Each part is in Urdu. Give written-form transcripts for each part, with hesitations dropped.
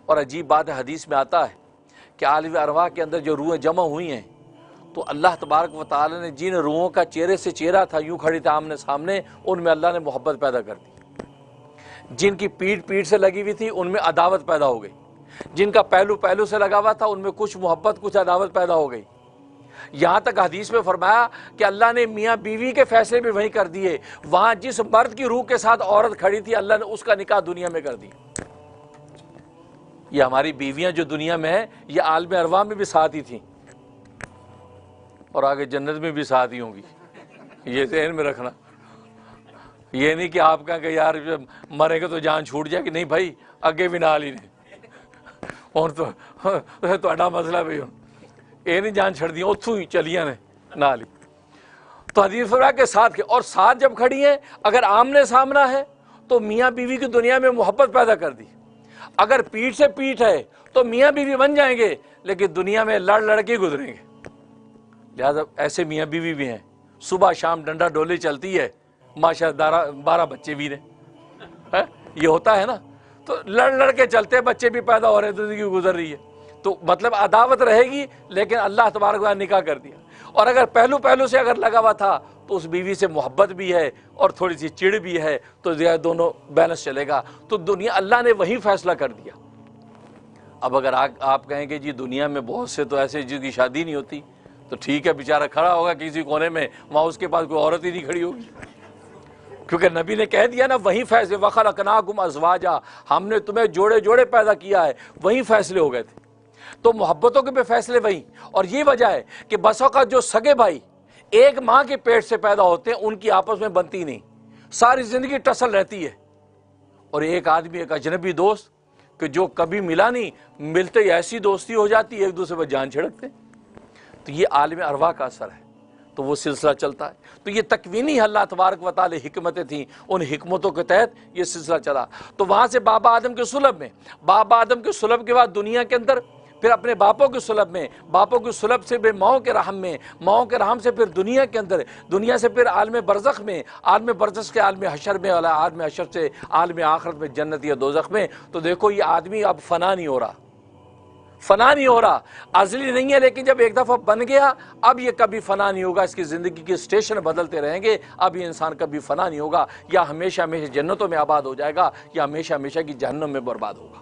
اور عجیب بات ہے، حدیث میں آتا ہے کہ عالم ارواح کے اندر جو روحیں جمع ہوئی ہیں تو اللہ تبارک و تعالی نے جن روحوں کا چہرے سے چہرہ تھا، یوں کھڑی تھا آمنے سامنے، ان میں اللہ نے محبت پیدا کر دی۔ جن کی پیٹھ سے لگی ہوئی تھی ان میں عداوت پیدا ہو گئی، جن کا پہلو سے لگا ہوا تھا ان میں کچھ محبت کچھ عداوت پیدا ہو گئی۔ یہاں تک حدیث میں فرمایا کہ اللہ نے میاں بیوی کے فیصلے بھی وہیں کر دیے، وہاں جس مرد کی روح کے ساتھ عورت کھڑی تھی اللہ نے اس کا نکاح دنیا میں کر دیا۔ یہ ہماری بیویاں جو دنیا میں ہیں یہ عالم ارواح میں بھی ساتھ ہی تھیں اور آگے جنت میں بھی ساتھ ہی ہوں گی، یہ ذہن میں رکھنا۔ یہ نہیں کہ آپ کہاں کہ یار مرے گا تو جان چھوٹ جائے، کہ نہیں بھائی اگے بھی نال ہی نہیں اور تو مسئلہ بھی یہ نہیں جان چھڑ دیا اتوں ہی چلیاں نے نال ہی۔ تو حدیث فرمایا کہ ساتھ کے، اور ساتھ جب کھڑی ہیں اگر آمنے سامنا ہے تو میاں بیوی کی دنیا میں محبت پیدا کر دی، اگر پیٹھ سے پیٹھ ہے تو میاں بیوی بن جائیں گے لیکن دنیا میں لڑ کے گزریں گے۔ لہذا ایسے میاں بیوی بھی ہیں، صبح شام ڈنڈا ڈولی چلتی ہے، ماشاءاللہ 12 بچے بھی ہیں، یہ ہوتا ہے نا، تو لڑ کے چلتے بچے بھی پیدا ہو رہے ہیں، زندگی گزر رہی ہے، تو مطلب عداوت رہے گی لیکن اللہ تبارک و تعالی نے نکاح کر دیا۔ اور اگر پہلو سے اگر لگا ہوا تھا تو اس بیوی سے محبت بھی ہے اور تھوڑی سی چڑ بھی ہے، تو دونوں بیلنس چلے گا، تو دنیا اللہ نے وہی فیصلہ کر دیا۔ اب اگر آپ کہیں کہ جی دنیا میں بہت سے تو ایسے جن کی شادی نہیں ہوتی، تو ٹھیک ہے، بیچارہ کھڑا ہوگا کسی کونے میں، وہاں اس کے پاس کوئی عورت ہی نہیں کھڑی ہوگی، کیونکہ نبی نے کہہ دیا نا وہیں فیصلے، وَخَلَقْنَاكُمْ أَزْوَاجًا، ہم نے تمہیں جوڑے پیدا کیا ہے، وہیں فیصلے ہو گئے تھے۔ تو محبتوں کے بھی فیصلے وہیں، اور یہ وجہ ہے کہ بس اوقات جو سگے بھائی ایک ماں کے پیٹ سے پیدا ہوتے ہیں ان کی آپس میں بنتی نہیں، ساری زندگی ٹسل رہتی ہے، اور ایک آدمی ایک اجنبی دوست کہ جو کبھی ملا نہیں، ملتے ہی ایسی دوستی ہو جاتی ہے، ایک دوسرے پر جان چھڑکتے ہیں۔ تو یہ عالم ارواح کا اثر ہے، تو وہ سلسلہ چلتا ہے۔ تو یہ تکوینی اللہ تبارک و تعالی حکمتیں تھیں، ان حکمتوں کے تحت یہ سلسلہ چلا۔ تو وہاں سے بابا آدم کے صلب میں، بابا آدم کے صلب کے بعد دنیا کے اندر، پھر اپنے باپوں کے صلب میں، باپوں کے صلب سے پھر ماؤں کے رحم میں، ماؤں کے رحم سے پھر دنیا کے اندر، دنیا سے پھر عالم برزخ میں، عالم برزخ کے عالم حشر میں، عالم حشر سے عالم آخرت میں، جنت یا دوزخ میں۔ تو دیکھو یہ آدمی اب فنا نہیں ہو رہا، ازلی نہیں ہے، لیکن جب ایک دفعہ بن گیا اب یہ کبھی فنا نہیں ہوگا، اس کی زندگی کے اسٹیشن بدلتے رہیں گے، اب یہ انسان کبھی فنا نہیں ہوگا، یا ہمیشہ جنتوں میں آباد ہو جائے گا یا ہمیشہ کی جہنم میں برباد ہوگا۔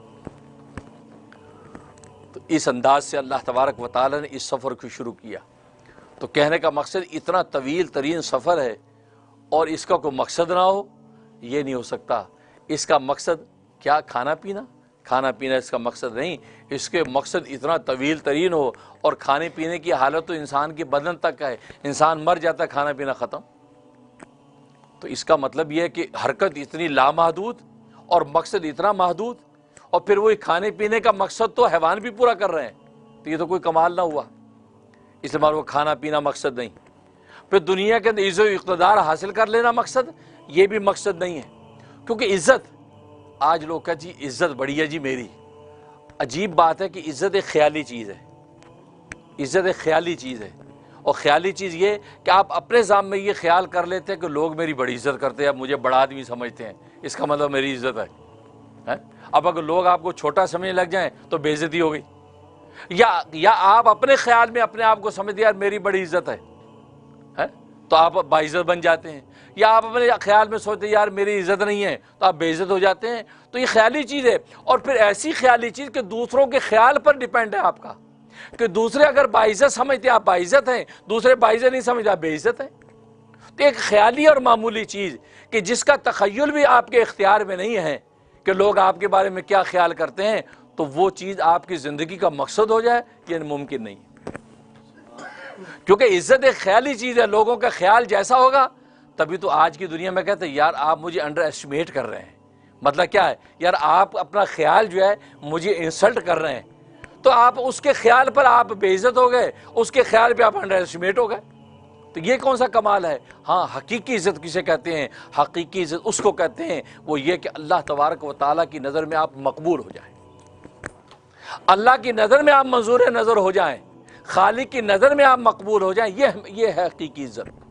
تو اس انداز سے اللہ تبارک و تعالی نے اس سفر کو شروع کیا۔ تو کہنے کا مقصد اتنا طویل ترین سفر ہے اور اس کا کوئی مقصد نہ ہو، یہ نہیں ہو سکتا۔ اس کا مقصد کیا؟ کھانا پینا اس کا مقصد نہیں، اس کے مقصد اتنا طویل ترین ہو، اور کھانے پینے کی حالت تو انسان کے بدن تک ہے، انسان مر جاتا ہے کھانا پینا ختم۔ تو اس کا مطلب یہ ہے کہ حرکت اتنی لامحدود اور مقصد اتنا محدود، اور پھر وہی کھانے پینے کا مقصد تو حیوان بھی پورا کر رہے ہیں، تو یہ تو کوئی کمال نہ ہوا۔ اس لیے وہ کھانا پینا مقصد نہیں، پھر دنیا کے اندر عزت و اقتدار حاصل کر لینا مقصد، یہ بھی مقصد نہیں ہے، کیونکہ عزت، آج لوگ کہتے جی عزت بڑی ہے جی میری۔ عجیب بات ہے کہ عزت ایک خیالی چیز ہے، عزت ایک خیالی چیز ہے، اور خیالی چیز یہ کہ آپ اپنے ذات میں یہ خیال کر لیتے ہیں کہ لوگ میری بڑی عزت کرتے ہیں، اب مجھے بڑا آدمی سمجھتے ہیں، اس کا مطلب میری عزت ہے۔ اب اگر لوگ آپ کو چھوٹا سمجھنے لگ جائیں تو بے عزتی ہو گئی، یا آپ اپنے خیال میں اپنے آپ کو سمجھتے یار میری بڑی عزت ہے تو آپ باعزت بن جاتے ہیں، یا آپ اپنے خیال میں سوچتے یار میری عزت نہیں ہے تو آپ بے عزت ہو جاتے ہیں۔ تو یہ خیالی چیز ہے، اور پھر ایسی خیالی چیز کہ دوسروں کے خیال پر ڈیپینڈ ہے آپ کا، کہ دوسرے اگر باعزت سمجھتے آپ باعزت ہیں، دوسرے باعزت نہیں سمجھتے آپ بے عزت ہیں۔ تو ایک خیالی اور معمولی چیز کہ جس کا تخیل بھی آپ کے اختیار میں نہیں ہے کہ لوگ آپ کے بارے میں کیا خیال کرتے ہیں، تو وہ چیز آپ کی زندگی کا مقصد ہو جائے یہ ممکن نہیں، کیونکہ عزت ایک خیالی چیز ہے، لوگوں کا خیال جیسا ہوگا۔ تبھی تو آج کی دنیا میں کہتے ہیں یار آپ مجھے انڈر ایسٹیمیٹ کر رہے ہیں، مطلب کیا ہے یار آپ اپنا خیال جو ہے مجھے انسلٹ کر رہے ہیں، تو آپ اس کے خیال پر آپ بے عزت ہو گئے، اس کے خیال پہ آپ انڈر ایسٹیمیٹ ہو گئے، تو یہ کون سا کمال ہے؟ ہاں حقیقی عزت کسے کہتے ہیں؟ حقیقی عزت اس کو کہتے ہیں وہ یہ کہ اللہ تبارک و تعالیٰ کی نظر میں آپ مقبول ہو جائیں، اللہ کی نظر میں آپ منظور نظر ہو جائیں، خالق کی نظر میں آپ مقبول ہو جائیں، یہ ہے حقیقی عزت۔